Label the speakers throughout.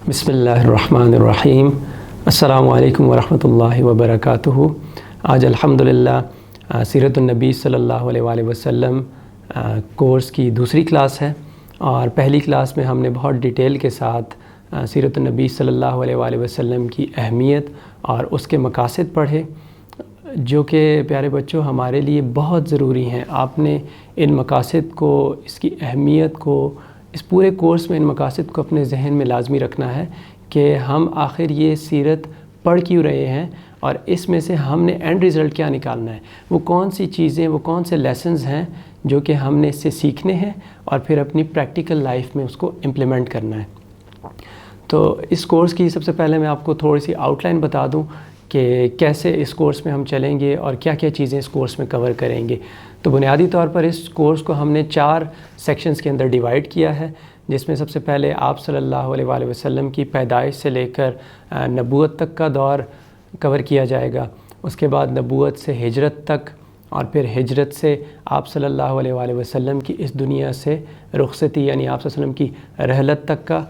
Speaker 1: بسم اللہ الرحمن الرحیم۔ السلام علیکم ورحمۃ اللہ وبرکاتہ۔ آج الحمدللہ سیرت النبی صلی اللہ علیہ وآلہ وسلم کورس کی دوسری کلاس ہے، اور پہلی کلاس میں ہم نے بہت ڈیٹیل کے ساتھ سیرت النبی صلی اللہ علیہ وآلہ وسلم کی اہمیت اور اس کے مقاصد پڑھے، جو کہ پیارے بچوں ہمارے لیے بہت ضروری ہیں۔ آپ نے ان مقاصد کو، اس کی اہمیت کو، اس پورے کورس میں ان مقاصد کو اپنے ذہن میں لازمی رکھنا ہے کہ ہم آخر یہ سیرت پڑھ کیوں رہے ہیں، اور اس میں سے ہم نے اینڈ رزلٹ کیا نکالنا ہے، وہ کون سی چیزیں، وہ کون سے لیسنز ہیں جو کہ ہم نے اس سے سیکھنے ہیں اور پھر اپنی پریکٹیکل لائف میں اس کو امپلیمنٹ کرنا ہے۔ تو اس کورس کی سب سے پہلے میں آپ کو تھوڑی سی آؤٹ لائن بتا دوں کہ کیسے اس کورس میں ہم چلیں گے اور کیا کیا چیزیں اس کورس میں کور کریں گے۔ تو بنیادی طور پر اس کورس کو ہم نے 4 سیکشنز کے اندر ڈیوائیڈ کیا ہے، جس میں سب سے پہلے آپ صلی اللہ علیہ وآلہ وسلم کی پیدائش سے لے کر نبوت تک کا دور کور کیا جائے گا، اس کے بعد نبوت سے ہجرت تک، اور پھر ہجرت سے آپ صلی اللہ علیہ وآلہ وسلم کی اس دنیا سے رخصتی، یعنی آپ صلی اللہ علیہ وسلم کی رحلت تک کا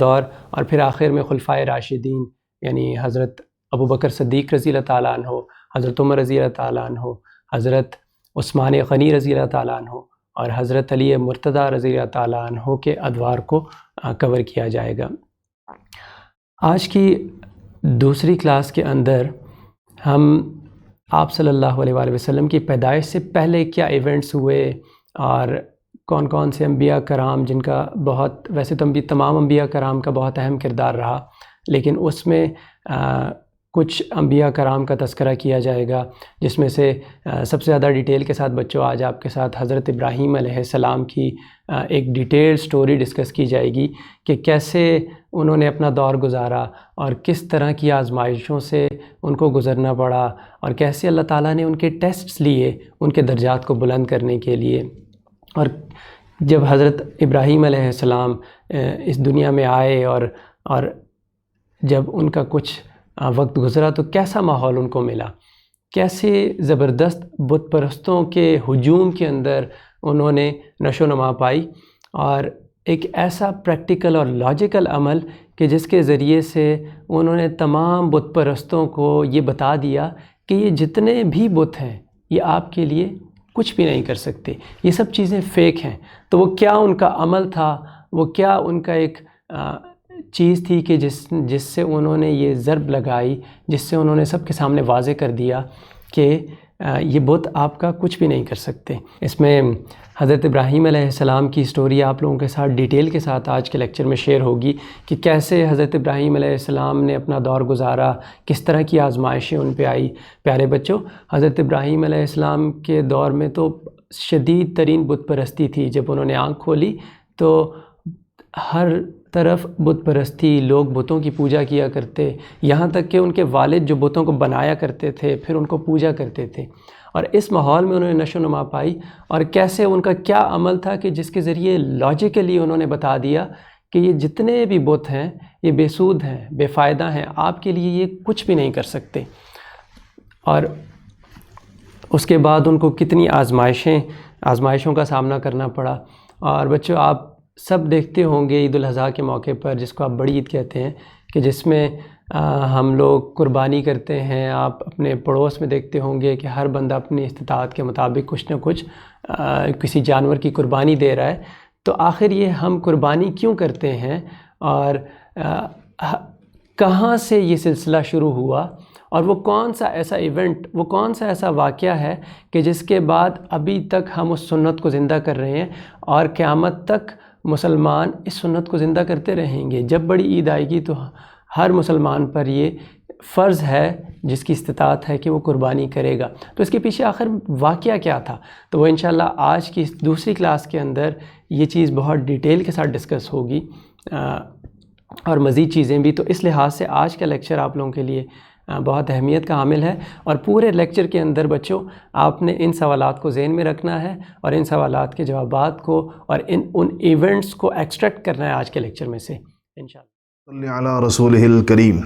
Speaker 1: دور، اور پھر آخر میں خلفائے راشدین یعنی حضرت ابوبکر صدیق رضی اللہ تعالیٰ عنہ، حضرت عمر رضی اللہ تعالیٰ عنہ، حضرت عثمان غنی رضی اللہ تعالیٰ عنہ اور حضرت علی مرتضیٰ رضی اللہ تعالیٰ عنہ کے ادوار کو کور کیا جائے گا۔ آج کی دوسری کلاس کے اندر ہم آپ صلی اللہ علیہ وآلہ وسلم کی پیدائش سے پہلے کیا ایونٹس ہوئے، اور کون کون سے انبیاء کرام جن کا ویسے تو تمام انبیاء کرام کا بہت اہم کردار رہا، لیکن اس میں کچھ انبیاء کرام کا تذکرہ کیا جائے گا، جس میں سے سب سے زیادہ ڈیٹیل کے ساتھ بچوں آج آپ کے ساتھ حضرت ابراہیم علیہ السلام کی ایک ڈیٹیل سٹوری ڈسکس کی جائے گی کہ کیسے انہوں نے اپنا دور گزارا اور کس طرح کی آزمائشوں سے ان کو گزرنا پڑا، اور کیسے اللہ تعالیٰ نے ان کے ٹیسٹس لیے ان کے درجات کو بلند کرنے کے لیے۔ اور جب حضرت ابراہیم علیہ السلام اس دنیا میں آئے اور جب ان کا کچھ وقت گزرا تو کیسا ماحول ان کو ملا، کیسے زبردست بت پرستوں کے ہجوم کے اندر انہوں نے نشو و نما پائی، اور ایک ایسا پریکٹیکل اور لاجیکل عمل کہ جس کے ذریعے سے انہوں نے تمام بت پرستوں کو یہ بتا دیا کہ یہ جتنے بھی بت ہیں یہ آپ کے لیے کچھ بھی نہیں کر سکتے، یہ سب چیزیں فیک ہیں۔ تو وہ کیا ان کا عمل تھا، وہ کیا ان کا ایک چیز تھی کہ جس سے انہوں نے یہ ضرب لگائی، جس سے انہوں نے سب کے سامنے واضح کر دیا کہ یہ بت آپ کا کچھ بھی نہیں کر سکتے۔ اس میں حضرت ابراہیم علیہ السلام کی سٹوری آپ لوگوں کے ساتھ ڈیٹیل کے ساتھ آج کے لیکچر میں شیئر ہوگی کہ کیسے حضرت ابراہیم علیہ السلام نے اپنا دور گزارا، کس طرح کی آزمائشیں ان پہ آئی۔ پیارے بچوں، حضرت ابراہیم علیہ السلام کے دور میں تو شدید ترین بت پرستی تھی۔ جب انہوں نے آنکھ کھولی تو ہر طرف بت پرستی، لوگ بتوں کی پوجا کیا کرتے، یہاں تک کہ ان کے والد جو بتوں کو بنایا کرتے تھے پھر ان کو پوجا کرتے تھے، اور اس ماحول میں انہوں نے نشو و نما پائی، اور کیسے ان کا کیا عمل تھا کہ جس کے ذریعے لاجیکلی انہوں نے بتا دیا کہ یہ جتنے بھی بت ہیں یہ بے سود ہیں، بے فائدہ ہیں، آپ کے لیے یہ کچھ بھی نہیں کر سکتے۔ اور اس کے بعد ان کو کتنی آزمائشوں کا سامنا کرنا پڑا۔ اور بچوں، آپ سب دیکھتے ہوں گے عید الاضحیٰ کے موقع پر، جس کو آپ بڑی عید کہتے ہیں، کہ جس میں ہم لوگ قربانی کرتے ہیں۔ آپ اپنے پڑوس میں دیکھتے ہوں گے کہ ہر بندہ اپنی استطاعت کے مطابق کچھ نہ کچھ کسی جانور کی قربانی دے رہا ہے۔ تو آخر یہ ہم قربانی کیوں کرتے ہیں، اور کہاں سے یہ سلسلہ شروع ہوا، اور وہ کون سا ایسا ایونٹ، وہ کون سا ایسا واقعہ ہے کہ جس کے بعد ابھی تک ہم اس سنت کو زندہ کر رہے ہیں، اور قیامت تک مسلمان اس سنت کو زندہ کرتے رہیں گے۔ جب بڑی عید آئے گی تو ہر مسلمان پر یہ فرض ہے، جس کی استطاعت ہے، کہ وہ قربانی کرے گا۔ تو اس کے پیچھے آخر واقعہ کیا تھا، تو وہ انشاءاللہ آج کی اس دوسری کلاس کے اندر یہ چیز بہت ڈیٹیل کے ساتھ ڈسکس ہوگی، اور مزید چیزیں بھی۔ تو اس لحاظ سے آج کا لیکچر آپ لوگوں کے لیے بہت اہمیت کا حامل ہے، اور پورے لیکچر کے اندر بچوں آپ نے ان سوالات کو ذہن میں رکھنا ہے، اور ان سوالات کے جوابات کو اور ان ایونٹس کو ایکسٹریکٹ کرنا ہے آج کے لیکچر میں سے انشاءاللہ۔
Speaker 2: صلی علی رسولہ الکریم۔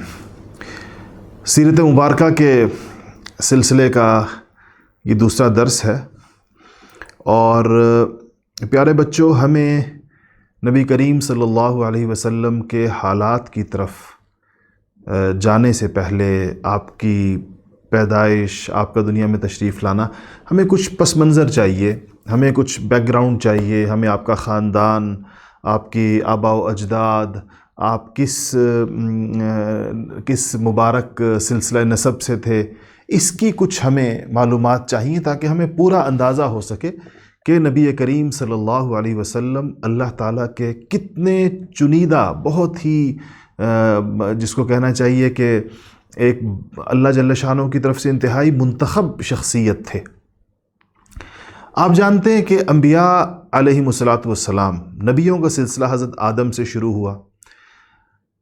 Speaker 2: سیرت مبارکہ کے سلسلے کا یہ دوسرا درس ہے، اور پیارے بچوں، ہمیں نبی کریم صلی اللہ علیہ وسلم کے حالات کی طرف جانے سے پہلے، آپ کی پیدائش، آپ کا دنیا میں تشریف لانا، ہمیں کچھ پس منظر چاہیے، ہمیں کچھ بیک گراؤنڈ چاہیے، ہمیں آپ کا خاندان، آپ کی آباء و اجداد، آپ کس مبارک سلسلہ نسب سے تھے، اس کی کچھ ہمیں معلومات چاہیے تاکہ ہمیں پورا اندازہ ہو سکے کہ نبی کریم صلی اللہ علیہ وسلم اللہ تعالیٰ کے کتنے چنیدہ، بہت ہی جس کو کہنا چاہیے کہ ایک اللہ جل شانہ کی طرف سے انتہائی منتخب شخصیت تھے۔ آپ جانتے ہیں کہ انبیاء علیہم الصلاۃ والسلام، نبیوں کا سلسلہ حضرت آدم سے شروع ہوا۔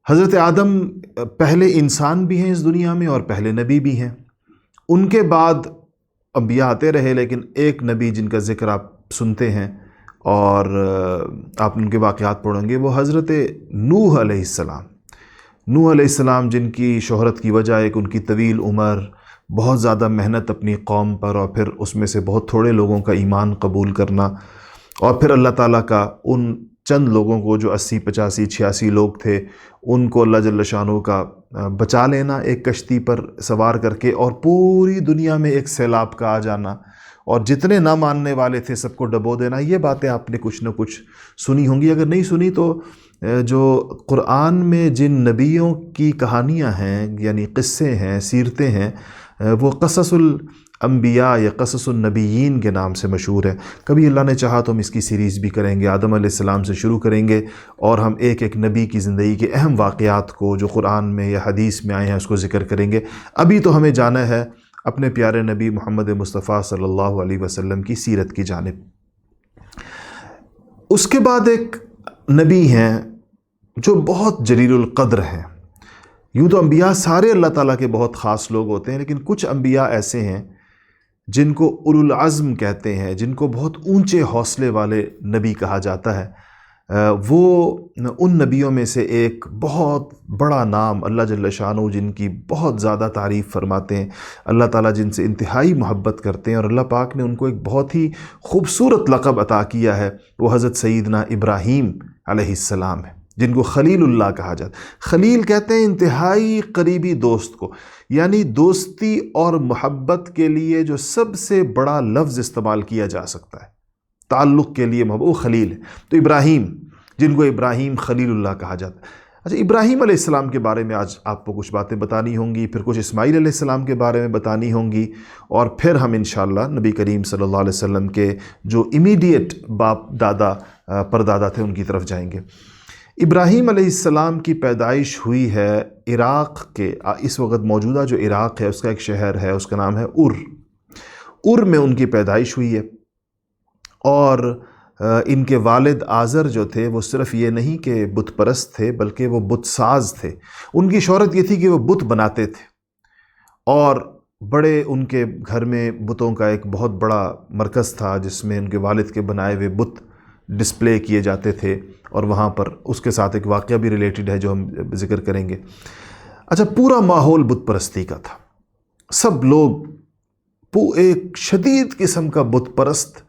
Speaker 2: حضرت آدم پہلے انسان بھی ہیں اس دنیا میں اور پہلے نبی بھی ہیں۔ ان کے بعد انبیاء آتے رہے، لیکن ایک نبی جن کا ذکر آپ سنتے ہیں اور آپ ان کے واقعات پڑھیں گے، وہ حضرت نوح علیہ السلام۔ نوح علیہ السلام جن کی شہرت کی وجہ ایک ان کی طویل عمر، بہت زیادہ محنت اپنی قوم پر، اور پھر اس میں سے بہت تھوڑے لوگوں کا ایمان قبول کرنا، اور پھر اللہ تعالیٰ کا ان چند لوگوں کو جو 80 85 86 لوگ تھے ان کو اللہ جل شانہ کا بچا لینا ایک کشتی پر سوار کر کے، اور پوری دنیا میں ایک سیلاب کا آ جانا، اور جتنے نہ ماننے والے تھے سب کو ڈبو دینا۔ یہ باتیں آپ نے کچھ نہ کچھ سنی ہوں گی، اگر نہیں سنی تو جو قرآن میں جن نبیوں کی کہانیاں ہیں، یعنی قصے ہیں، سیرتیں ہیں، وہ قصص الانبیاء یا قصص النبیین کے نام سے مشہور ہے۔ کبھی اللہ نے چاہا تو ہم اس کی سیریز بھی کریں گے، آدم علیہ السلام سے شروع کریں گے، اور ہم ایک ایک نبی کی زندگی کے اہم واقعات کو جو قرآن میں یا حدیث میں آئے ہیں اس کو ذکر کریں گے۔ ابھی تو ہمیں جانا ہے اپنے پیارے نبی محمد مصطفیٰ صلی اللہ علیہ وسلم کی سیرت کی جانب۔ اس کے بعد ایک نبی ہیں جو بہت جلیل القدر ہیں۔ یوں تو انبیاء سارے اللہ تعالیٰ کے بہت خاص لوگ ہوتے ہیں، لیکن کچھ انبیاء ایسے ہیں جن کو اولو العزم کہتے ہیں، جن کو بہت اونچے حوصلے والے نبی کہا جاتا ہے۔ وہ ان نبیوں میں سے ایک بہت بڑا نام، اللہ جل شانہ جن کی بہت زیادہ تعریف فرماتے ہیں، اللہ تعالیٰ جن سے انتہائی محبت کرتے ہیں، اور اللہ پاک نے ان کو ایک بہت ہی خوبصورت لقب عطا کیا ہے، وہ حضرت سیدنا ابراہیم علیہ السلام ہے، جن کو خلیل اللہ کہا جاتا ہے۔ خلیل کہتے ہیں انتہائی قریبی دوست کو، یعنی دوستی اور محبت کے لیے جو سب سے بڑا لفظ استعمال کیا جا سکتا ہے تعلق کے لیے، محبوب خلیل ہے۔ تو ابراہیم، جن کو ابراہیم خلیل اللہ کہا جاتا ہے۔ اچھا، ابراہیم علیہ السلام کے بارے میں آج آپ کو کچھ باتیں بتانی ہوں گی، پھر کچھ اسماعیل علیہ السلام کے بارے میں بتانی ہوں گی، اور پھر ہم انشاءاللہ نبی کریم صلی اللہ علیہ وسلم کے جو امیڈیٹ باپ دادا پردادا تھے ان کی طرف جائیں گے۔ ابراہیم علیہ السلام کی پیدائش ہوئی ہے عراق کے، اس وقت موجودہ جو عراق ہے اس کا ایک شہر ہے، اس کا نام ہے ار میں ان کی پیدائش ہوئی ہے۔ اور ان کے والد آزر جو تھے وہ صرف یہ نہیں کہ بت پرست تھے بلکہ وہ بت ساز تھے۔ ان کی شہرت یہ تھی کہ وہ بت بناتے تھے، اور بڑے ان کے گھر میں بتوں کا ایک بہت بڑا مرکز تھا جس میں ان کے والد کے بنائے ہوئے بت ڈسپلے کیے جاتے تھے، اور وہاں پر اس کے ساتھ ایک واقعہ بھی ریلیٹڈ ہے جو ہم ذکر کریں گے۔ اچھا، پورا ماحول بت پرستی کا تھا، سب لوگ ایک شدید قسم کا بت پرست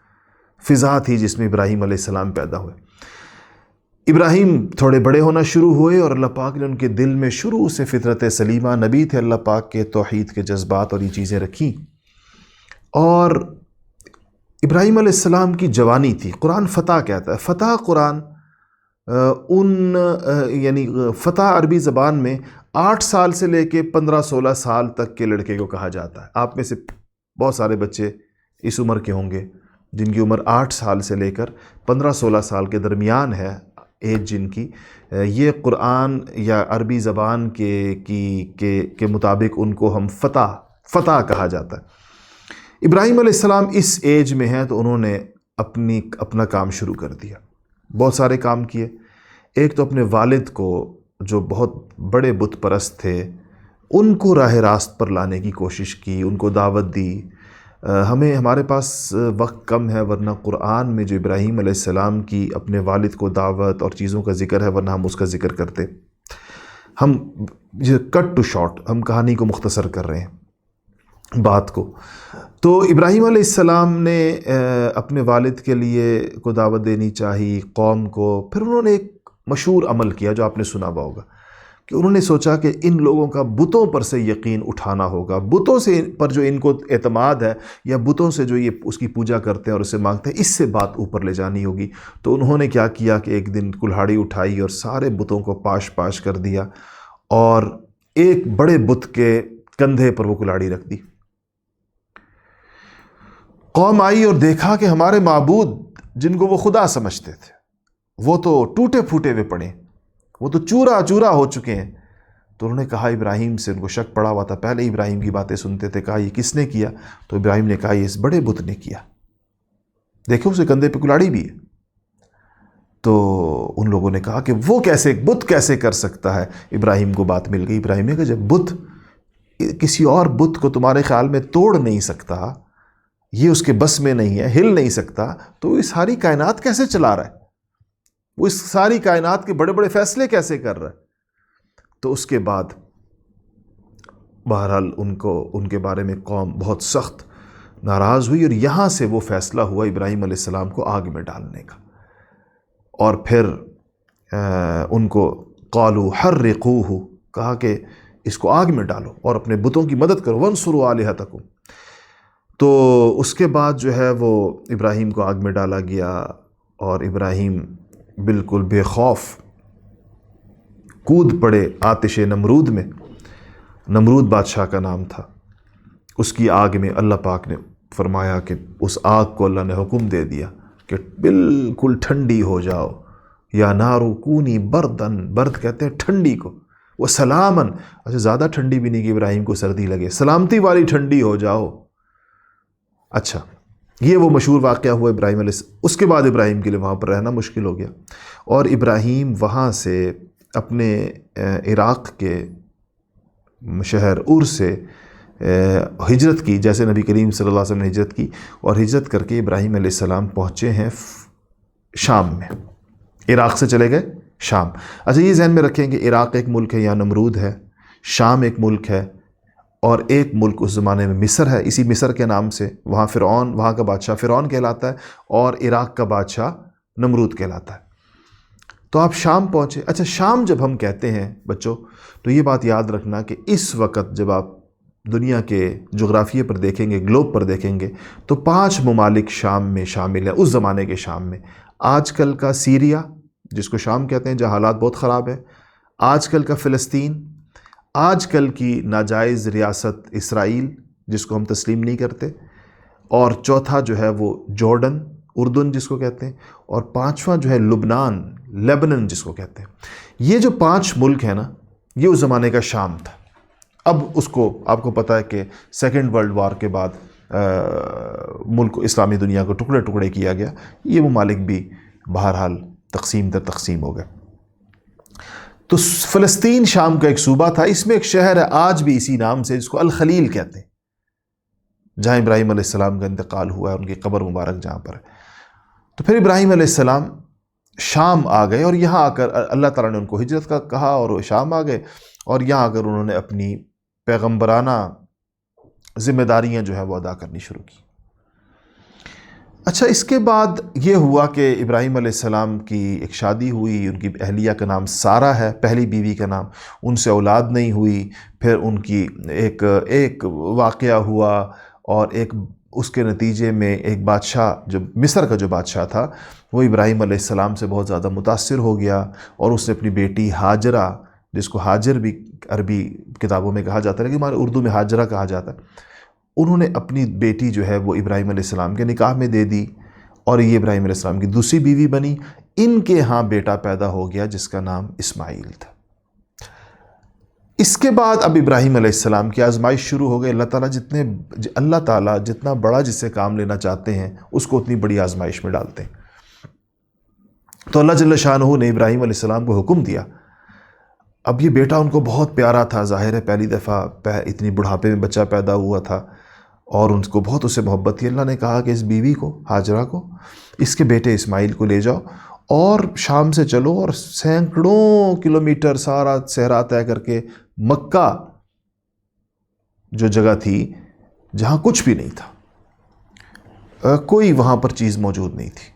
Speaker 2: فضا تھی جس میں ابراہیم علیہ السلام پیدا ہوئے۔ ابراہیم تھوڑے بڑے ہونا شروع ہوئے، اور اللہ پاک نے ان کے دل میں شروع سے فطرت سلیمہ، نبی تھے اللہ پاک کے، توحید کے جذبات اور یہ چیزیں رکھیں۔ اور ابراہیم علیہ السلام کی جوانی تھی، قرآن فتح کہتا ہے، فتح قرآن یعنی فتح عربی زبان میں 8 سال سے لے کے 15 16 سال تک کے لڑکے کو کہا جاتا ہے۔ آپ میں سے بہت سارے بچے اس عمر کے ہوں گے جن کی عمر 8 سال سے لے کر 15 16 سال کے درمیان ہے ایج جن کی، یہ قرآن یا عربی زبان کے مطابق ان کو ہم فتح کہا جاتا ہے۔ ابراہیم علیہ السلام اس ایج میں ہیں تو انہوں نے اپنا کام شروع کر دیا، بہت سارے کام کیے۔ ایک تو اپنے والد کو جو بہت بڑے بت پرست تھے ان کو راہ راست پر لانے کی کوشش کی، ان کو دعوت دی۔ ہمارے پاس وقت کم ہے، ورنہ قرآن میں جو ابراہیم علیہ السلام کی اپنے والد کو دعوت اور چیزوں کا ذکر ہے، ورنہ ہم اس کا ذکر کرتے۔ ہم کٹ ٹو شارٹ، ہم کہانی کو مختصر کر رہے ہیں۔ بات کو. تو ابراہیم علیہ السلام نے اپنے والد کے لیے کو دعوت دینی چاہی قوم کو. پھر انہوں نے ایک مشہور عمل کیا جو آپ نے سنا ہوا ہوگا کہ انہوں نے سوچا کہ ان لوگوں کا بتوں پر سے یقین اٹھانا ہوگا، بتوں سے پر جو ان کو اعتماد ہے یا بتوں سے جو یہ اس کی پوجا کرتے ہیں اور اسے مانگتے ہیں، اس سے بات اوپر لے جانی ہوگی. تو انہوں نے کیا کیا کہ ایک دن کلہاڑی اٹھائی اور سارے بتوں کو پاش پاش کر دیا اور ایک بڑے بت کے کندھے پر وہ کلہاڑی رکھ دی. قوم آئی اور دیکھا کہ ہمارے معبود جن کو وہ خدا سمجھتے تھے وہ تو ٹوٹے پھوٹے ہوئے پڑے، وہ تو چورا چورا ہو چکے ہیں. تو انہوں نے کہا ابراہیم سے، ان کو شک پڑا ہوا تھا، پہلے ابراہیم کی باتیں سنتے تھے. کہا یہ کس نے کیا؟ تو ابراہیم نے کہا یہ اس بڑے بت نے کیا، دیکھو اسے کندھے پہ کلاڑی بھی ہے. تو ان لوگوں نے کہا کہ وہ کیسے، بت کیسے کر سکتا ہے؟ ابراہیم کو بات مل گئی. ابراہیم نے کہا جب بت کسی اور بت کو تمہارے خیال میں توڑ نہیں سکتا، یہ اس کے بس میں نہیں ہے، ہل نہیں سکتا، تو یہ ساری کائنات کیسے چلا رہا ہے؟ وہ اس ساری کائنات کے بڑے بڑے فیصلے کیسے کر رہا ہے؟ تو اس کے بعد بہرحال ان کے بارے میں قوم بہت سخت ناراض ہوئی اور یہاں سے وہ فیصلہ ہوا ابراہیم علیہ السلام کو آگ میں ڈالنے کا. اور پھر ان کو قالوا حرقوہ، کہا کہ اس کو آگ میں ڈالو اور اپنے بتوں کی مدد کرو، وانصروا آلہتکم. تو اس کے بعد جو ہے وہ ابراہیم کو آگ میں ڈالا گیا اور ابراہیم بالکل بے خوف کود پڑے آتش نمرود میں. نمرود بادشاہ کا نام تھا. اس کی آگ میں اللہ پاک نے فرمایا کہ اس آگ کو اللہ نے حکم دے دیا کہ بالکل ٹھنڈی ہو جاؤ. یا نارو کونی بردن، برد کہتے ہیں ٹھنڈی کو، وہ سلامن، اچھا زیادہ ٹھنڈی بھی نہیں کہ ابراہیم کو سردی لگے، سلامتی والی ٹھنڈی ہو جاؤ. اچھا یہ وہ مشہور واقعہ ہوا ابراہیم علیہ السلام. اس کے بعد ابراہیم کے لیے وہاں پر رہنا مشکل ہو گیا اور ابراہیم وہاں سے اپنے عراق کے شہر اور سے ہجرت کی، جیسے نبی کریم صلی اللہ علیہ وسلم نے ہجرت کی، اور ہجرت کر کے ابراہیم علیہ السلام پہنچے ہیں شام میں. عراق سے چلے گئے شام. اچھا یہ ذہن میں رکھیں کہ عراق ایک ملک ہے، یہاں نمرود ہے، شام ایک ملک ہے، اور ایک ملک اس زمانے میں مصر ہے، اسی مصر کے نام سے. وہاں فرعون، وہاں کا بادشاہ فرعون کہلاتا ہے اور عراق کا بادشاہ نمرود کہلاتا ہے. تو آپ شام پہنچے. اچھا شام جب ہم کہتے ہیں بچوں تو یہ بات یاد رکھنا کہ اس وقت جب آپ دنیا کے جغرافیے پر دیکھیں گے، گلوب پر دیکھیں گے، تو 5 ممالک شام میں شامل ہیں اس زمانے کے شام میں. آج کل کا سیریا جس کو شام کہتے ہیں جہاں حالات بہت خراب ہے، آج کل کا فلسطین، آج کل کی ناجائز ریاست اسرائیل جس کو ہم تسلیم نہیں کرتے، اور چوتھا جو ہے وہ جارڈن، اردن جس کو کہتے ہیں، اور 5واں جو ہے لبنان، لیبنن جس کو کہتے ہیں. یہ جو 5 ملک ہیں نا، یہ اس زمانے کا شام تھا. اب اس کو آپ کو پتہ ہے کہ سیکنڈ ورلڈ وار کے بعد ملک اسلامی دنیا کو ٹکڑے ٹکڑے کیا گیا. یہ ممالک بھی بہرحال تقسیم در تقسیم ہو گئے. تو فلسطین شام کا ایک صوبہ تھا. اس میں ایک شہر ہے آج بھی اسی نام سے، جس کو الخلیل کہتے ہیں، جہاں ابراہیم علیہ السلام کا انتقال ہوا ہے، ان کی قبر مبارک جہاں پر ہے. تو پھر ابراہیم علیہ السلام شام آ گئے اور یہاں آ کر اللہ تعالیٰ نے ان کو ہجرت کا کہا اور وہ شام آ گئے اور یہاں آ کر انہوں نے اپنی پیغمبرانہ ذمہ داریاں جو ہے وہ ادا کرنی شروع کی. اچھا اس کے بعد یہ ہوا کہ ابراہیم علیہ السلام کی ایک شادی ہوئی. ان کی اہلیہ کا نام سارہ ہے، پہلی بیوی کا نام. ان سے اولاد نہیں ہوئی. پھر ان کی ایک واقعہ ہوا اور اس کے نتیجے میں ایک بادشاہ، جو مصر کا جو بادشاہ تھا، وہ ابراہیم علیہ السلام سے بہت زیادہ متاثر ہو گیا اور اس نے اپنی بیٹی ہاجرہ، جس کو ہاجر بھی عربی کتابوں میں کہا جاتا ہے لیکن ہمارے اردو میں ہاجرہ کہا جاتا ہے، انہوں نے اپنی بیٹی جو ہے وہ ابراہیم علیہ السلام کے نکاح میں دے دی اور یہ ابراہیم علیہ السلام کی دوسری بیوی بنی. ان کے ہاں بیٹا پیدا ہو گیا جس کا نام اسماعیل تھا. اس کے بعد اب ابراہیم علیہ السلام کی آزمائش شروع ہو گئی. اللہ تعالیٰ جتنا بڑا جس سے کام لینا چاہتے ہیں اس کو اتنی بڑی آزمائش میں ڈالتے ہیں. تو اللہ جل شانہ نے ابراہیم علیہ السلام کو حکم دیا. اب یہ بیٹا ان کو بہت پیارا تھا، ظاہر ہے پہلی دفعہ اتنی بڑھاپے میں بچہ پیدا ہوا تھا اور ان کو بہت اس سے محبت تھی. اللہ نے کہا کہ اس بیوی کو، ہاجرہ کو، اس کے بیٹے اسماعیل کو لے جاؤ اور شام سے چلو اور سینکڑوں کلومیٹر صحرا طے کر کے مکہ جو جگہ تھی جہاں کچھ بھی نہیں تھا، کوئی وہاں پر چیز موجود نہیں تھی.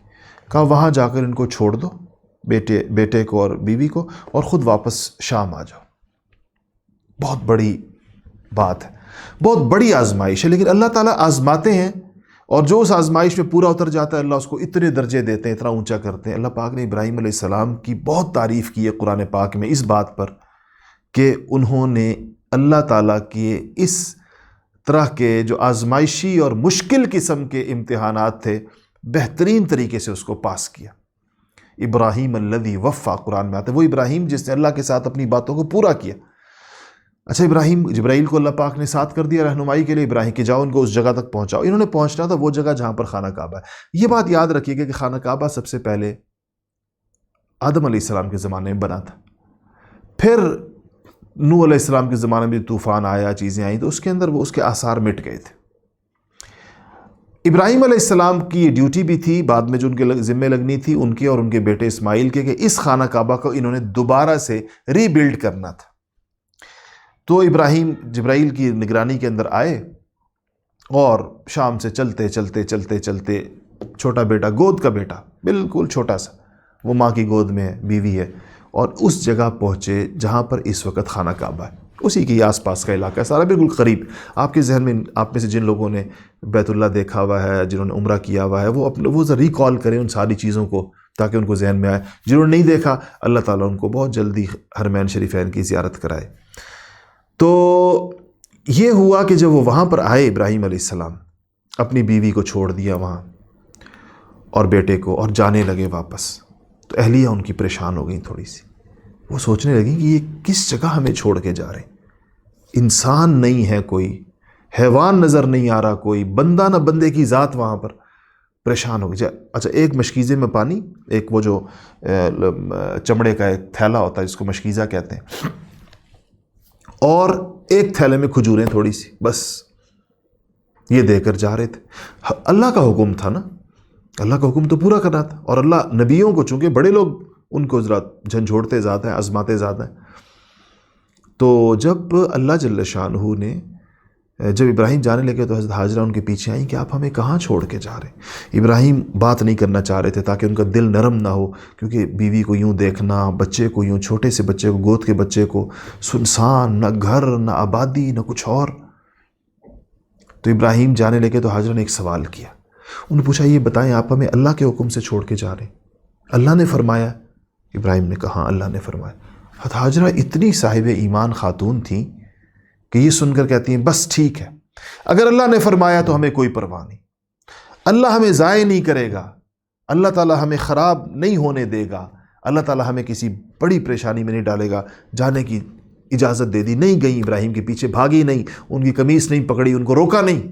Speaker 2: کہا وہاں جا کر ان کو چھوڑ دو، بیٹے کو اور بیوی کو، اور خود واپس شام آ جاؤ. بہت بڑی بات ہے، بہت بڑی آزمائش ہے، لیکن اللہ تعالیٰ آزماتے ہیں، اور جو اس آزمائش میں پورا اتر جاتا ہے اللہ اس کو اتنے درجے دیتے ہیں، اتنا اونچا کرتے ہیں. اللہ پاک نے ابراہیم علیہ السلام کی بہت تعریف کی ہے قرآن پاک میں اس بات پر کہ انہوں نے اللہ تعالیٰ کے اس طرح کے جو آزمائشی اور مشکل قسم کے امتحانات تھے بہترین طریقے سے اس کو پاس کیا. ابراہیم الذی وفا قرآن میں آتا ہے، وہ ابراہیم جس نے اللہ کے ساتھ اپنی باتوں کو پورا کیا. اچھا، جبرائیل کو اللہ پاک نے ساتھ کر دیا رہنمائی کے لیے، ابراہیم کہ جاؤ ان کو اس جگہ تک پہنچاؤ. انہوں نے پہنچنا تھا وہ جگہ جہاں پر خانہ کعبہ ہے. یہ بات یاد رکھیے گا کہ خانہ کعبہ سب سے پہلے آدم علیہ السلام کے زمانے میں بنا تھا، پھر نوح علیہ السلام کے زمانے میں طوفان آیا، چیزیں آئیں تو اس کے اندر وہ اس کے آثار مٹ گئے تھے. ابراہیم علیہ السلام کی یہ ڈیوٹی بھی تھی بعد میں جو ان کے ذمہ لگنی تھی ان کے اور ان کے بیٹے اسماعیل کے، کہ اس خانہ کعبہ کو انہوں نے دوبارہ سے ری بلڈ کرنا تھا. تو ابراہیم جبرائیل کی نگرانی کے اندر آئے اور شام سے چلتے چلتے چلتے چلتے چھوٹا بیٹا، گود کا بیٹا بالکل چھوٹا سا، وہ ماں کی گود میں ہے، بیوی ہے، اور اس جگہ پہنچے جہاں پر اس وقت خانہ کعبہ ہے. اسی کے آس پاس کا علاقہ ہے سارا، بالکل قریب. آپ کے ذہن میں آپ میں سے جن لوگوں نے بیت اللہ دیکھا ہوا ہے، جنہوں نے عمرہ کیا ہوا ہے، وہ ذرا ریکال کریں ان ساری چیزوں کو تاکہ ان کو ذہن میں آئے. جنہوں نے نہیں دیکھا اللہ تعالیٰ ان کو بہت جلدی حرمین شریفین کی زیارت کرائے. تو یہ ہوا کہ جب وہ وہاں پر آئے ابراہیم علیہ السلام، اپنی بیوی کو چھوڑ دیا وہاں اور بیٹے کو، اور جانے لگے واپس، تو اہلیہ ان کی پریشان ہو گئیں تھوڑی سی. وہ سوچنے لگیں کہ یہ کس جگہ ہمیں چھوڑ کے جا رہے ہیں، انسان نہیں ہے کوئی، حیوان نظر نہیں آ رہا کوئی، بندہ نہ بندے کی ذات وہاں پر. پریشان ہو گئے. اچھا، ایک مشکیزے میں پانی، ایک وہ جو چمڑے کا ایک تھیلا ہوتا ہے جس کو مشکیزہ کہتے ہیں، اور ایک تھیلے میں کھجوریں تھوڑی سی، بس یہ دے کر جا رہے تھے. اللہ کا حکم تھا نا، اللہ کا حکم تو پورا کرنا تھا، اور اللہ نبیوں کو چونکہ بڑے لوگ ان کو ذرا جھنجھوڑتے زیادہ ہیں، آزماتے زیادہ ہیں. تو جب اللہ جل شانہ نے جب ابراہیم جانے لگے تو حضرت ہاجرہ ان کے پیچھے آئیں کہ آپ ہمیں کہاں چھوڑ کے جا رہے ہیں. ابراہیم بات نہیں کرنا چاہ رہے تھے تاکہ ان کا دل نرم نہ ہو، کیونکہ بیوی کو یوں دیکھنا، بچے کو یوں، چھوٹے سے بچے کو، گود کے بچے کو، سنسان، نہ گھر نہ آبادی نہ کچھ اور. تو ابراہیم جانے لگے تو ہاجرہ نے ایک سوال کیا. انہوں نے پوچھا یہ بتائیں آپ ہمیں اللہ کے حکم سے چھوڑ کے جا رہے ہیں، اللہ نے فرمایا؟ ابراہیم نے کہا ہاں اللہ نے فرمایا. حضرت ہاجرہ اتنی صاحب ایمان خاتون تھیں کہ یہ سن کر کہتی ہیں بس ٹھیک ہے، اگر اللہ نے فرمایا تو ہمیں کوئی پرواہ نہیں، اللہ ہمیں ضائع نہیں کرے گا، اللہ تعالیٰ ہمیں خراب نہیں ہونے دے گا، اللہ تعالیٰ ہمیں کسی بڑی پریشانی میں نہیں ڈالے گا. جانے کی اجازت دے دی. نہیں گئیں ابراہیم کے پیچھے، بھاگی نہیں، ان کی قمیص نہیں پکڑی، ان کو روکا نہیں.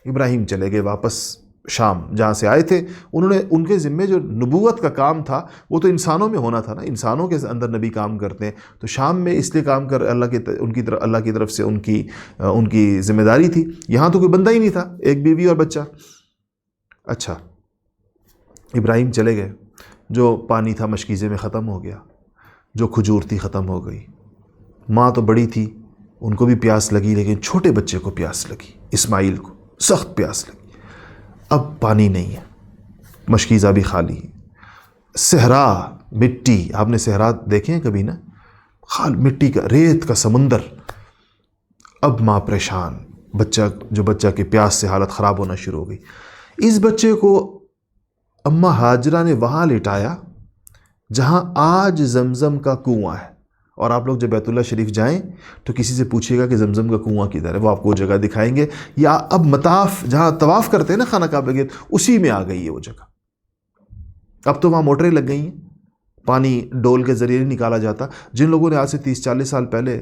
Speaker 2: ابراہیم چلے گئے واپس شام جہاں سے آئے تھے. انہوں نے ان کے ذمے جو نبوت کا کام تھا وہ تو انسانوں میں ہونا تھا نا، انسانوں کے اندر نبی کام کرتے ہیں، تو شام میں اس لیے کام کر اللہ کی طرف سے ان کی ذمہ داری تھی. یہاں تو کوئی بندہ ہی نہیں تھا، ایک بیوی اور بچہ. اچھا، ابراہیم چلے گئے، جو پانی تھا مشکیزے میں ختم ہو گیا، جو کھجور تھی ختم ہو گئی. ماں تو بڑی تھی، ان کو بھی پیاس لگی، لیکن چھوٹے بچے کو پیاس لگی، اسماعیل کو سخت پیاس لگی. اب پانی نہیں ہے، مشکیزہ بھی خالی ہے، صحرا، مٹی. آپ نے صحرا دیکھے ہیں کبھی نا، مٹی کا، ریت کا سمندر. اب ماں پریشان، بچہ کے پیاس سے حالت خراب ہونا شروع ہو گئی. اس بچے کو اماں ہاجرہ نے وہاں لٹایا جہاں آج زمزم کا کنواں ہے. اور آپ لوگ جب بیت اللہ شریف جائیں تو کسی سے پوچھیے گا کہ زمزم کا کنواں کدھر ہے، وہ آپ کو وہ جگہ دکھائیں گے. یا اب مطاف جہاں طواف کرتے ہیں نا خانہ کعبہ کے، اسی میں آ گئی ہے وہ جگہ. اب تو وہاں موٹریں لگ گئی ہیں، پانی ڈول کے ذریعے نہیں نکالا جاتا. جن لوگوں نے آج سے 30-40 سال پہلے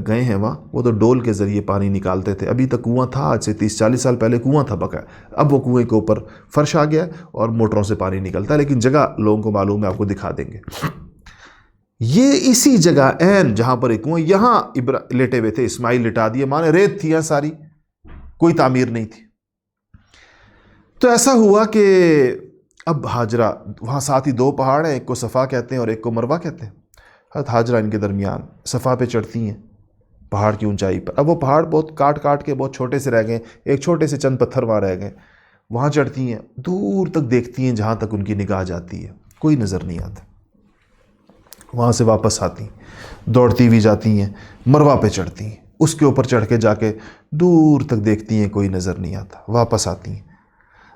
Speaker 2: گئے ہیں وہاں، وہ تو ڈول کے ذریعے پانی نکالتے تھے. ابھی تک کنواں تھا، آج سے 30-40 سال پہلے کنواں تھا بقا. اب وہ کنویں کے اوپر فرش آ گیا اور موٹروں سے پانی نکلتا ہے، لیکن جگہ لوگوں کو معلوم ہے، آپ کو دکھا دیں گے. یہ اسی جگہ عین جہاں پر ایک کنواں، یہاں لیٹے ہوئے تھے اسماعیل، لٹا دیے ماں نے. ریت تھی یہاں ساری، کوئی تعمیر نہیں تھی. تو ایسا ہوا کہ اب ہاجرہ، وہاں ساتھ ہی 2 پہاڑ ہیں، ایک کو صفا کہتے ہیں اور ایک کو مروہ کہتے ہیں. حضرت ہاجرہ ان کے درمیان صفا پہ چڑھتی ہیں پہاڑ کی اونچائی پر. اب وہ پہاڑ بہت کاٹ کاٹ کے بہت چھوٹے سے رہ گئے, ایک چھوٹے سے چند پتھر وہاں رہ گئے. وہاں چڑھتی ہیں, دور تک دیکھتی ہیں, جہاں تک ان کی نگاہ جاتی ہے کوئی نظر نہیں آتا. وہاں سے واپس آتی ہیں, دوڑتی ہوئی جاتی ہیں, مروہ پہ چڑھتی ہیں, اس کے اوپر چڑھ کے جا کے دور تک دیکھتی ہیں, کوئی نظر نہیں آتا, واپس آتی ہیں.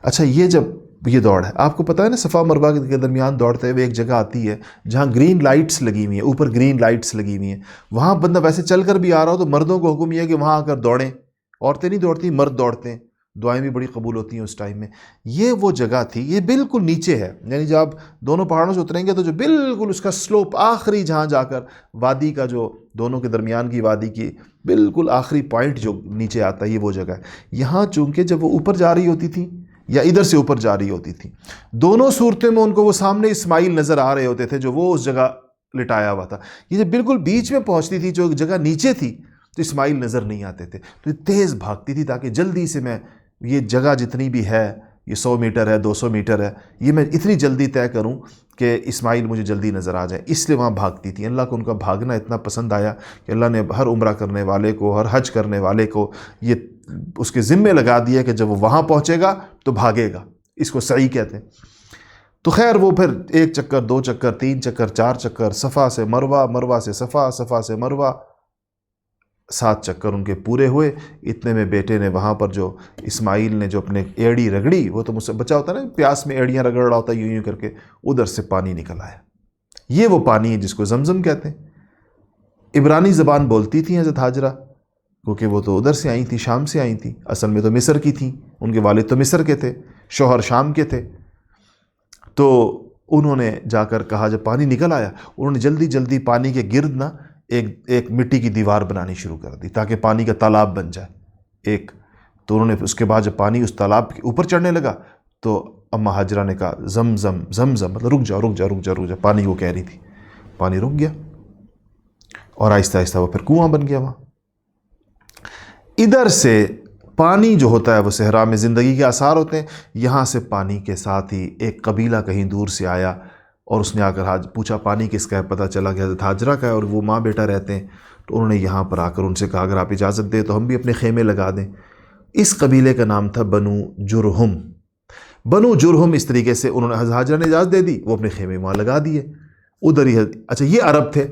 Speaker 2: اچھا, یہ جب یہ دوڑ ہے, آپ کو پتہ ہے نا صفا مروہ کے درمیان دوڑتے ہوئے ایک جگہ آتی ہے جہاں گرین لائٹس لگی ہوئی ہیں, اوپر گرین لائٹس لگی ہوئی ہیں. وہاں بندہ ویسے چل کر بھی آ رہا ہو تو مردوں کو حکم یہ ہے کہ وہاں آ کر دوڑیں. عورتیں نہیں دوڑتی, مرد دوڑتے ہیں, دعائیں بھی بڑی قبول ہوتی ہیں اس ٹائم میں. یہ وہ جگہ تھی, یہ بالکل نیچے ہے, یعنی جب آپ دونوں پہاڑوں سے اتریں گے تو جو بالکل اس کا سلوپ آخری جہاں جا کر وادی کا جو دونوں کے درمیان کی وادی کی بالکل آخری پوائنٹ جو نیچے آتا ہے, یہ وہ جگہ ہے. یہاں چونکہ جب وہ اوپر جا رہی ہوتی تھی یا ادھر سے اوپر جا رہی ہوتی تھی, دونوں صورتوں میں ان کو وہ سامنے اسماعیل نظر آ رہے ہوتے تھے جو وہ اس جگہ لٹایا ہوا تھا. یہ جب بالکل بیچ میں پہنچتی تھی, جو جگہ نیچے تھی, تو اسماعیل نظر نہیں آتے تھے. تو یہ تیز بھاگتی تھی تاکہ جلدی سے میں یہ جگہ جتنی بھی ہے, یہ 100 میٹر ہے, 200 میٹر ہے, یہ میں اتنی جلدی طے کروں کہ اسماعیل مجھے جلدی نظر آ جائے, اس لیے وہاں بھاگتی تھی. اللہ کو ان کا بھاگنا اتنا پسند آیا کہ اللہ نے ہر عمرہ کرنے والے کو, ہر حج کرنے والے کو یہ اس کے ذمے لگا دیا کہ جب وہ وہاں پہنچے گا تو بھاگے گا. اس کو سعی کہتے ہیں. تو خیر وہ پھر 1 چکر, 2 چکر, 3 چکر, 4 چکر, صفا سے مروہ, مروہ سے صفا, صفا سے مروہ, 7 چکر ان کے پورے ہوئے. اتنے میں بیٹے نے وہاں پر جو اسماعیل نے جو اپنے ایڑی رگڑی, وہ تو مجھ سے بچا ہوتا ہے نا, پیاس میں ایڑیاں رگڑ رہا ہوتا ہے, یوں کر کے ادھر سے پانی نکل آیا. یہ وہ پانی ہے جس کو زمزم کہتے ہیں. عبرانی زبان بولتی تھیں حضرت ہاجرہ, کیونکہ وہ تو ادھر سے آئی تھیں, شام سے آئی تھیں. اصل میں تو مصر کی تھیں, ان کے والد تو مصر کے تھے, شوہر شام کے تھے. تو انہوں نے جا کر کہا, جب پانی نکل آیا, انہوں نے جلدی جلدی پانی کے گرد نا ایک مٹی کی دیوار بنانی شروع کر دی تاکہ پانی کا تالاب بن جائے ایک. تو انہوں نے اس کے بعد جب پانی اس تالاب کے اوپر چڑھنے لگا تو اماں ہاجرہ نے کہا زمزم زمزم, مطلب رک جاؤ رک جاؤ رک جاؤ رک جاؤ. پانی وہ کہہ رہی تھی, پانی رک گیا اور آہستہ آہستہ وہ پھر کنواں بن گیا وہاں. ادھر سے پانی جو ہوتا ہے وہ صحرا میں زندگی کے آثار ہوتے ہیں. یہاں سے پانی کے ساتھ ہی ایک قبیلہ کہیں دور سے آیا اور اس نے آ کر پوچھا پانی کس کا ہے. پتہ چلا کہ حضرت ہاجرہ کا ہے اور وہ ماں بیٹا رہتے ہیں. تو انہوں نے یہاں پر آ کر ان سے کہا اگر آپ اجازت دیں تو ہم بھی اپنے خیمے لگا دیں. اس قبیلے کا نام تھا بنو جرہم. بنو جرہم اس طریقے سے انہوں نے حضرت ہاجرہ نے اجازت دے دی, وہ اپنے خیمے وہاں لگا دیے ادھر ہی. اچھا, یہ عرب تھے,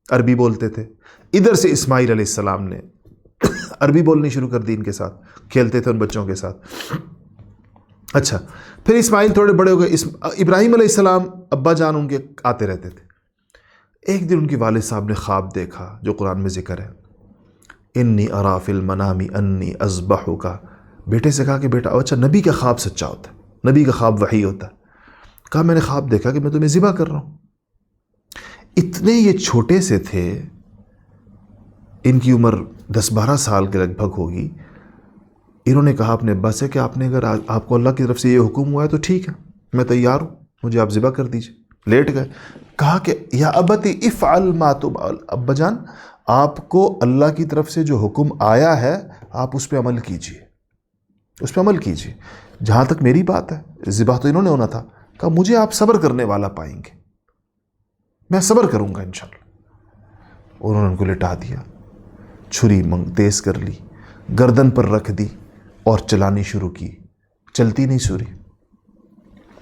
Speaker 2: عربی بولتے تھے. ادھر سے اسماعیل علیہ السلام نے عربی بولنی شروع کر دی, ان کے ساتھ کھیلتے تھے ان بچوں کے ساتھ. اچھا, پھر اسماعیل تھوڑے بڑے ہو گئے. ابراہیم علیہ السلام ابا جان ان کے آتے رہتے تھے. ایک دن ان کے والد صاحب نے خواب دیکھا جو قرآن میں ذکر ہے, انی ارا فی المنام انی اذبحک. بیٹے سے کہا کہ بیٹا, اچھا نبی کا خواب سچا ہوتا ہے, نبی کا خواب وحی ہوتا ہے. کہا میں نے خواب دیکھا کہ میں تمہیں ذبح کر رہا ہوں. اتنے یہ چھوٹے سے تھے, ان کی عمر 10-12 سال کے لگ بھگ ہوگی. انہوں نے کہا اپنے ابا سے کہ آپ نے اگر آپ کو اللہ کی طرف سے یہ حکم ہوا ہے تو ٹھیک ہے, میں تیار ہوں, مجھے آپ ذبح کر دیجئے. لیٹ گئے. کہا کہ یا ابتی افعل ما تؤمر, ابا جان آپ کو اللہ کی طرف سے جو حکم آیا ہے آپ اس پہ عمل کیجئے, اس پہ عمل کیجئے. جہاں تک میری بات ہے, ذبح تو انہوں نے ہونا تھا. کہا مجھے آپ صبر کرنے والا پائیں گے, میں صبر کروں گا انشاءاللہ. انہوں نے ان کو لٹا دیا, چھری تیز کر لی, گردن پر رکھ دی اور چلانی شروع کی. چلتی نہیں چھری.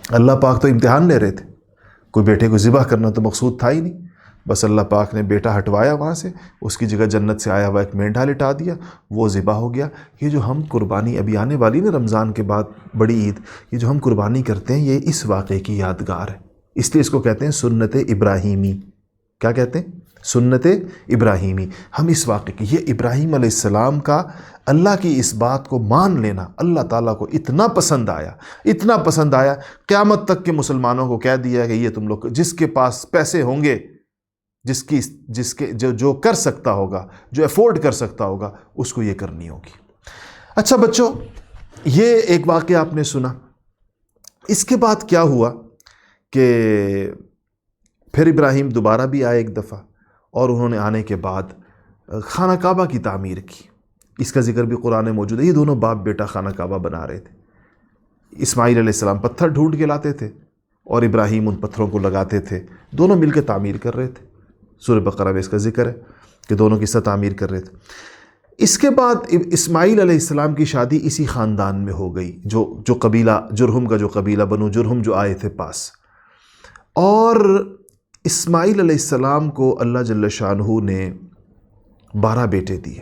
Speaker 2: اللہ پاک تو امتحان لے رہے تھے, کوئی بیٹے کو ذبح کرنا تو مقصود تھا ہی نہیں. بس اللہ پاک نے بیٹا ہٹوایا وہاں سے, اس کی جگہ جنت سے آیا ہوا ایک مینڈھا لٹا دیا, وہ ذبح ہو گیا. یہ جو ہم قربانی ابھی آنے والی نا رمضان کے بعد بڑی عید, یہ جو ہم قربانی کرتے ہیں یہ اس واقعے کی یادگار ہے. اس لیے اس کو کہتے ہیں سنت ابراہیمی. کیا کہتے ہیں؟ سنت ابراہیمی. ہم اس واقعے کی, یہ ابراہیم علیہ السلام کا اللہ کی اس بات کو مان لینا اللہ تعالیٰ کو اتنا پسند آیا, اتنا پسند آیا, قیامت تک کے مسلمانوں کو کہہ دیا کہ یہ تم لوگ جس کے پاس پیسے ہوں گے, جس کے جو کر سکتا ہوگا, جو افورڈ کر سکتا ہوگا, اس کو یہ کرنی ہوگی. اچھا بچوں, یہ ایک واقعہ آپ نے سنا. اس کے بعد کیا ہوا کہ پھر ابراہیم دوبارہ بھی آئے ایک دفعہ, اور انہوں نے آنے کے بعد خانہ کعبہ کی تعمیر کی. اس کا ذکر بھی قرآن میں موجود ہے. یہ دونوں باپ بیٹا خانہ کعبہ بنا رہے تھے. اسماعیل علیہ السلام پتھر ڈھونڈ کے لاتے تھے اور ابراہیم ان پتھروں کو لگاتے تھے, دونوں مل کے تعمیر کر رہے تھے. سورہ بقرہ میں اس کا ذکر ہے. کہ دونوں قصہ تعمیر کر رہے تھے۔ اس کے بعد اسماعیل علیہ السلام کی شادی اسی خاندان میں ہو گئی، جو قبیلہ جرہم کا جو قبیلہ بنو جرہم جو آئے تھے پاس، اور اسماعیل علیہ السلام کو اللہ جل شانہ نے 12 بیٹے دیے۔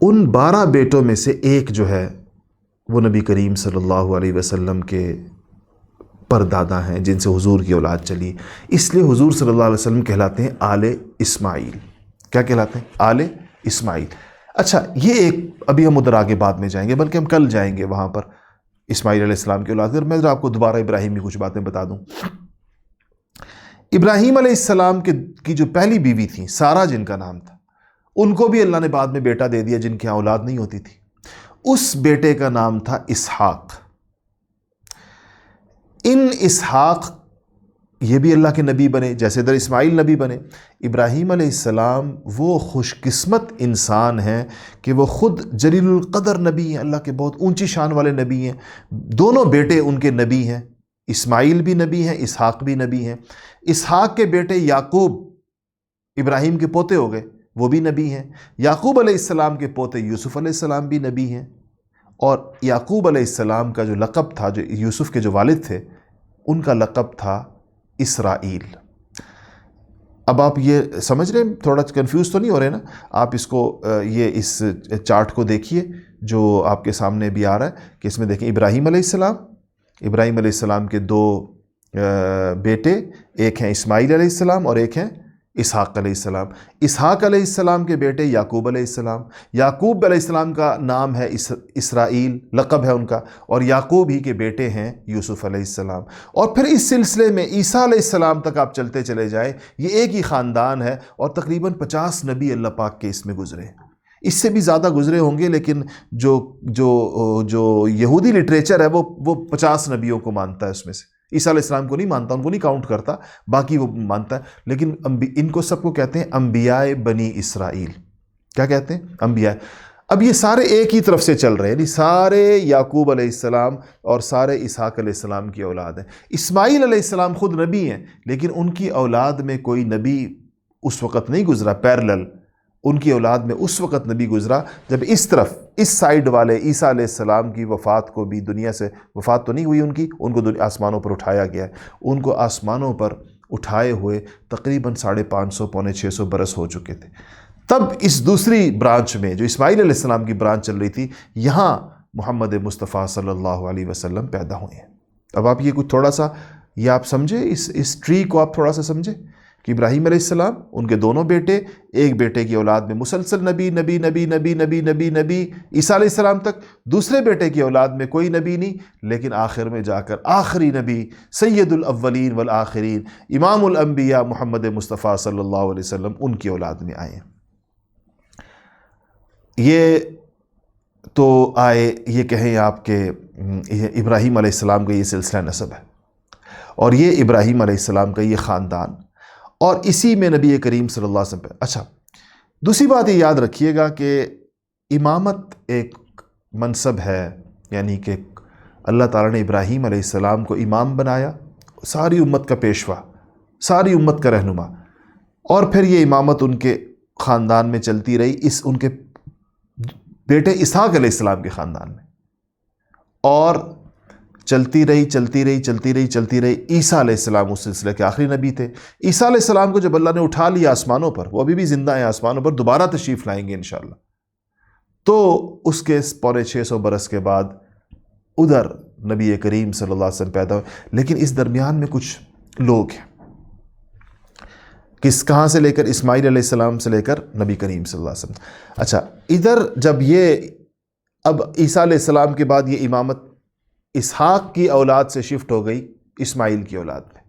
Speaker 2: ان 12 بیٹوں میں سے ایک جو ہے وہ نبی کریم صلی اللہ علیہ وسلم کے پردادا ہیں، جن سے حضور کی اولاد چلی، اس لیے حضور صلی اللہ علیہ وسلم کہلاتے ہیں آل اسماعیل۔ کیا کہلاتے ہیں؟ آل اسماعیل۔ اچھا، یہ ایک ابھی ہم ادھر آگے بعد میں جائیں گے، بلکہ ہم کل جائیں گے وہاں پر اسماعیل علیہ السلام کی اولاد۔ میں ذرا آپ کو دوبارہ ابراہیم کی کچھ باتیں بتا دوں۔ ابراہیم علیہ السلام کی جو پہلی بیوی تھی سارہ جن کا نام تھا، ان کو بھی اللہ نے بعد میں بیٹا دے دیا جن کی اولاد نہیں ہوتی تھی۔ اس بیٹے کا نام تھا اسحاق۔ ان اسحاق یہ بھی اللہ کے نبی بنے، جیسے ادھر اسماعیل نبی بنے۔ ابراہیم علیہ السلام وہ خوش قسمت انسان ہیں کہ وہ خود جلیل القدر نبی ہیں، اللہ کے بہت اونچی شان والے نبی ہیں۔ دونوں بیٹے ان کے نبی ہیں، اسماعیل بھی نبی ہیں، اسحاق بھی نبی ہیں۔ اسحاق کے بیٹے یعقوب ابراہیم کے پوتے ہو گئے، وہ بھی نبی ہیں۔ یعقوب علیہ السلام کے پوتے یوسف علیہ السلام بھی نبی ہیں، اور یعقوب علیہ السلام کا جو لقب تھا، جو یوسف کے جو والد تھے، ان کا لقب تھا اسرائیل۔ اب آپ یہ سمجھ رہے ہیں، تھوڑا کنفیوز تو نہیں ہو رہے نا آپ؟ اس کو یہ اس چارٹ کو دیکھیے جو آپ کے سامنے بھی آ رہا ہے، کہ اس میں دیکھیں ابراہیم علیہ السلام کے 2 بیٹے، ایک ہیں اسماعیل علیہ السلام اور ایک ہیں اسحاق علیہ السلام۔ اسحاق علیہ السلام کے بیٹے یعقوب علیہ السلام۔ یعقوب علیہ السلام کا نام ہے اسرائیل، لقب ہے ان کا، اور یعقوب ہی کے بیٹے ہیں یوسف علیہ السلام۔ اور پھر اس سلسلے میں عیسیٰ علیہ السلام تک آپ چلتے چلے جائیں، یہ ایک ہی خاندان ہے، اور تقریباً 50 نبی اللہ پاک کے اس میں گزرے ہیں۔ اس سے بھی زیادہ گزرے ہوں گے، لیکن جو یہودی لٹریچر ہے وہ 50 نبیوں کو مانتا ہے، اس میں سے عیسیٰ علیہ السلام کو نہیں مانتا، ان کو نہیں کاؤنٹ کرتا، باقی وہ مانتا ہے۔ لیکن ان کو سب کو کہتے ہیں انبیاء بنی اسرائیل۔ کیا کہتے ہیں؟ انبیاء۔ اب یہ سارے ایک ہی طرف سے چل رہے ہیں، یعنی سارے یعقوب علیہ السلام اور سارے اسحاق علیہ السلام کی اولاد ہیں۔ اسماعیل علیہ السلام خود نبی ہیں، لیکن ان کی اولاد میں کوئی نبی اس وقت نہیں گزرا پیرلل۔ ان کی اولاد میں اس وقت نبی گزرا جب اس طرف، اس سائیڈ والے عیسیٰ علیہ السلام کی وفات کو بھی، دنیا سے وفات تو نہیں ہوئی ان کی، ان کو آسمانوں پر اٹھایا گیا ہے۔ ان کو آسمانوں پر اٹھائے ہوئے تقریباً 550 پونے 600 برس ہو چکے تھے۔ تب اس دوسری برانچ میں جو اسماعیل علیہ السلام کی برانچ چل رہی تھی، یہاں محمد مصطفیٰ صلی اللہ علیہ وسلم پیدا ہوئے ہیں۔ اب آپ یہ کچھ تھوڑا سا یہ آپ سمجھے، اس ٹری کو آپ تھوڑا سا سمجھے کہ ابراہیم علیہ السلام، ان کے دونوں بیٹے، ایک بیٹے کی اولاد میں مسلسل نبی نبی نبی نبی نبی نبی نبی عیسیٰ علیہ السلام تک، دوسرے بیٹے کی اولاد میں کوئی نبی نہیں، لیکن آخر میں جا کر آخری نبی سید الاولین والآخرین امام الانبیاء محمد مصطفیٰ صلی اللہ علیہ وسلم ان کی اولاد میں آئے ہیں۔ یہ تو آئے، یہ کہیں آپ کے ابراہیم علیہ السلام کا یہ سلسلہ نسب ہے، اور یہ ابراہیم علیہ السلام کا یہ خاندان، اور اسی میں نبی کریم صلی اللہ علیہ وسلم پہ۔ اچھا، دوسری بات یہ یاد رکھیے گا کہ امامت ایک منصب ہے، یعنی کہ اللہ تعالیٰ نے ابراہیم علیہ السلام کو امام بنایا، ساری امت کا پیشوا، ساری امت کا رہنما، اور پھر یہ امامت ان کے خاندان میں چلتی رہی، ان کے بیٹے اسحاق علیہ السلام کے خاندان میں، اور چلتی رہی عیسیٰ علیہ السلام اس سلسلے کے آخری نبی تھے۔ عیسیٰ علیہ السلام کو جب اللہ نے اٹھا لیا آسمانوں پر، وہ ابھی بھی زندہ ہیں آسمانوں پر، دوبارہ تشریف لائیں گے انشاءاللہ، تو اس کے 550 برس کے بعد ادھر نبی کریم صلی اللہ علیہ وسلم پیدا ہوئے۔ لیکن اس درمیان میں کچھ لوگ ہیں، کہاں سے لے کر اسماعیل علیہ السلام سے لے کر نبی کریم صلی اللہ علیہ وسلم۔ اچھا، ادھر جب اب عیسیٰ علیہ السلام کے بعد یہ امامت اسحاق کی اولاد سے شفٹ ہو گئی اسماعیل کی اولاد میں،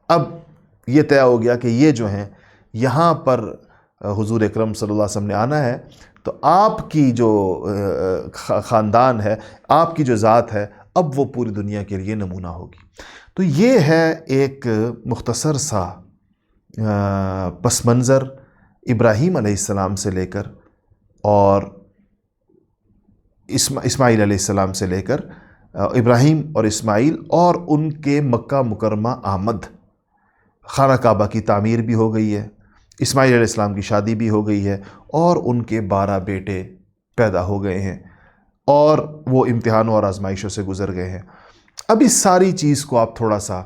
Speaker 2: اب یہ طے ہو گیا کہ یہ جو ہیں یہاں پر حضور اکرم صلی اللہ علیہ وسلم نے آنا ہے، تو آپ کی جو خاندان ہے، آپ کی جو ذات ہے، اب وہ پوری دنیا کے لیے نمونہ ہوگی۔ تو یہ ہے ایک مختصر سا پس منظر ابراہیم علیہ السلام سے لے کر اور اسماعیل علیہ السلام سے لے کر ابراہیم اور اسماعیل اور ان کے مکہ مکرمہ آمد، خانہ کعبہ کی تعمیر بھی ہو گئی ہے، اسماعیل علیہ السلام کی شادی بھی ہو گئی ہے اور ان کے 12 بیٹے پیدا ہو گئے ہیں اور وہ امتحانوں اور آزمائشوں سے گزر گئے ہیں۔ اب اس ساری چیز کو آپ تھوڑا سا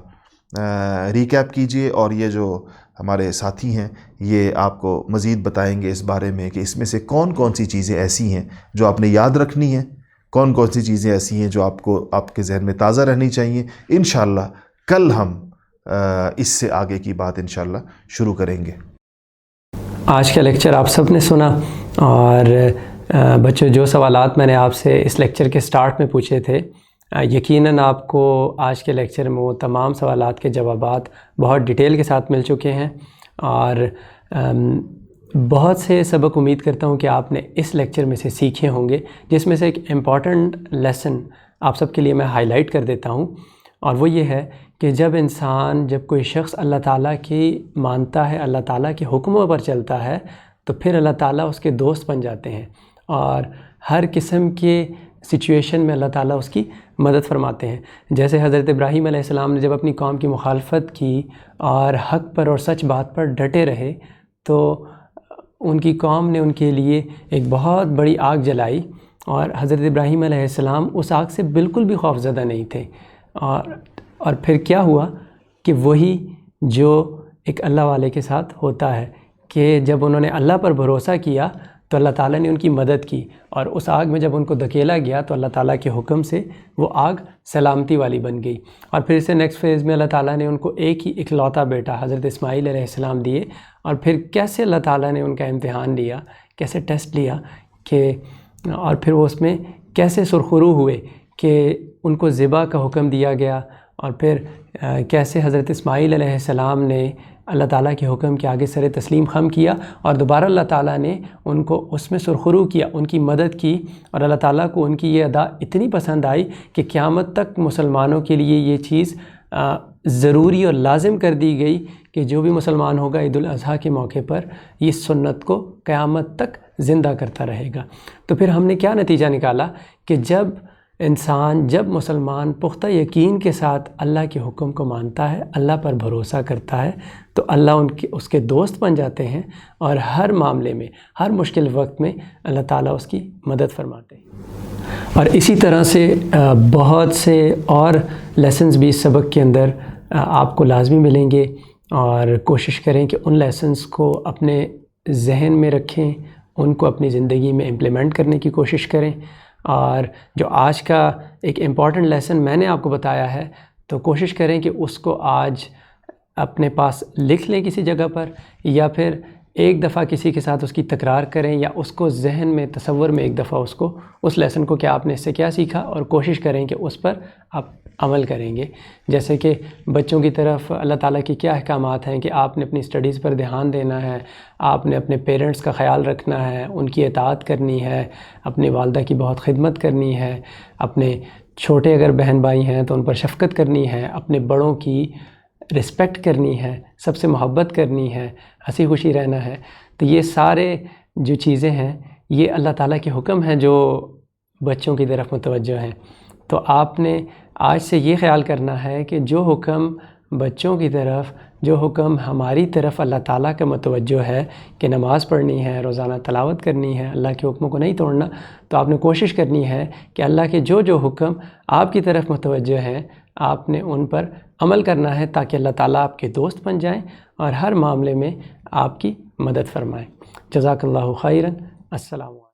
Speaker 2: ریکیپ کیجئے، اور یہ جو ہمارے ساتھی ہیں یہ آپ کو مزید بتائیں گے اس بارے میں کہ اس میں سے کون کون سی چیزیں ایسی ہیں جو آپ نے یاد رکھنی ہیں، کون کون سی چیزیں ایسی ہیں جو آپ کے ذہن میں تازہ رہنی چاہیے۔ انشاءاللہ کل ہم اس سے آگے کی بات انشاءاللہ شروع کریں گے۔
Speaker 1: آج کا لیکچر آپ سب نے سنا، اور بچوں جو سوالات میں نے آپ سے اس لیکچر کے سٹارٹ میں پوچھے تھے، یقیناً آپ کو آج کے لیکچر میں وہ تمام سوالات کے جوابات بہت ڈیٹیل کے ساتھ مل چکے ہیں، اور بہت سے سبق امید کرتا ہوں کہ آپ نے اس لیکچر میں سے سیکھے ہوں گے، جس میں سے ایک امپورٹنٹ لیسن آپ سب کے لیے میں ہائی لائٹ کر دیتا ہوں، اور وہ یہ ہے کہ جب کوئی شخص اللہ تعالیٰ کی مانتا ہے، اللہ تعالیٰ کے حکموں پر چلتا ہے، تو پھر اللہ تعالیٰ اس کے دوست بن جاتے ہیں، اور ہر قسم کے سچویشن میں اللہ تعالیٰ اس کی مدد فرماتے ہیں۔ جیسے حضرت ابراہیم علیہ السلام نے جب اپنی قوم کی مخالفت کی اور حق پر اور سچ بات پر ڈٹے رہے، تو ان کی قوم نے ان کے لیے ایک بہت بڑی آگ جلائی، اور حضرت ابراہیم علیہ السلام اس آگ سے بالکل بھی خوف زدہ نہیں تھے، اور پھر کیا ہوا کہ وہی جو ایک اللہ والے کے ساتھ ہوتا ہے کہ جب انہوں نے اللہ پر بھروسہ کیا تو اللہ تعالیٰ نے ان کی مدد کی، اور اس آگ میں جب ان کو دھکیلا گیا تو اللہ تعالیٰ کے حکم سے وہ آگ سلامتی والی بن گئی، اور پھر سے نیکسٹ فیز میں اللہ تعالیٰ نے ان کو ایک ہی اکلوتا بیٹا حضرت اسماعیل علیہ السلام دیے، اور پھر کیسے اللہ تعالیٰ نے ان کا امتحان لیا، کیسے ٹیسٹ لیا اور پھر وہ اس میں کیسے سرخرو ہوئے کہ ان کو ذبح کا حکم دیا گیا، اور پھر کیسے حضرت اسماعیل علیہ السلام نے اللہ تعالیٰ کے حکم کے آگے سر تسلیم خم کیا، اور دوبارہ اللہ تعالیٰ نے ان کو اس میں سرخرو کیا، ان کی مدد کی، اور اللہ تعالیٰ کو ان کی یہ ادا اتنی پسند آئی کہ قیامت تک مسلمانوں کے لیے یہ چیز ضروری اور لازم کر دی گئی کہ جو بھی مسلمان ہوگا عید الاضحیٰ کے موقع پر اس سنت کو قیامت تک زندہ کرتا رہے گا۔ تو پھر ہم نے کیا نتیجہ نکالا کہ جب مسلمان پختہ یقین کے ساتھ اللہ کے حکم کو مانتا ہے، اللہ پر بھروسہ کرتا ہے، تو اللہ اس کے دوست بن جاتے ہیں، اور ہر معاملے میں، ہر مشکل وقت میں اللہ تعالیٰ اس کی مدد فرماتے ہیں۔ اور اسی طرح سے بہت سے اور لیسنز بھی اس سبق کے اندر آپ کو لازمی ملیں گے، اور کوشش کریں کہ ان لیسنز کو اپنے ذہن میں رکھیں، ان کو اپنی زندگی میں امپلیمنٹ کرنے کی کوشش کریں، اور جو آج کا ایک امپورٹنٹ لیسن میں نے آپ کو بتایا ہے تو کوشش کریں کہ اس کو آج اپنے پاس لکھ لیں کسی جگہ پر، یا پھر ایک دفعہ کسی کے ساتھ اس کی تکرار کریں، یا اس کو ذہن میں تصور میں ایک دفعہ اس لیسن کو کہ آپ نے اس سے کیا سیکھا، اور کوشش کریں کہ اس پر آپ عمل کریں گے۔ جیسے کہ بچوں کی طرف اللہ تعالیٰ کی کیا احکامات ہیں کہ آپ نے اپنی اسٹڈیز پر دھیان دینا ہے، آپ نے اپنے پیرنٹس کا خیال رکھنا ہے، ان کی اطاعت کرنی ہے، اپنی والدہ کی بہت خدمت کرنی ہے، اپنے چھوٹے اگر بہن بھائی ہیں تو ان پر شفقت کرنی ہے، اپنے بڑوں کی رسپیکٹ کرنی ہے، سب سے محبت کرنی ہے، ہنسی خوشی رہنا ہے۔ تو یہ سارے جو چیزیں ہیں یہ اللہ تعالیٰ کے حکم ہیں جو بچوں کی طرف متوجہ ہیں۔ تو آپ نے آج سے یہ خیال کرنا ہے کہ جو حکم بچوں کی طرف، جو حکم ہماری طرف اللہ تعالیٰ کا متوجہ ہے کہ نماز پڑھنی ہے، روزانہ تلاوت کرنی ہے، اللہ کے حکموں کو نہیں توڑنا، تو آپ نے کوشش کرنی ہے کہ اللہ کے جو حکم آپ کی طرف متوجہ ہیں آپ نے ان پر عمل کرنا ہے، تاکہ اللہ تعالیٰ آپ کے دوست بن جائیں اور ہر معاملے میں آپ کی مدد فرمائیں۔ جزاک اللہ خیراً۔ السلام علیکم۔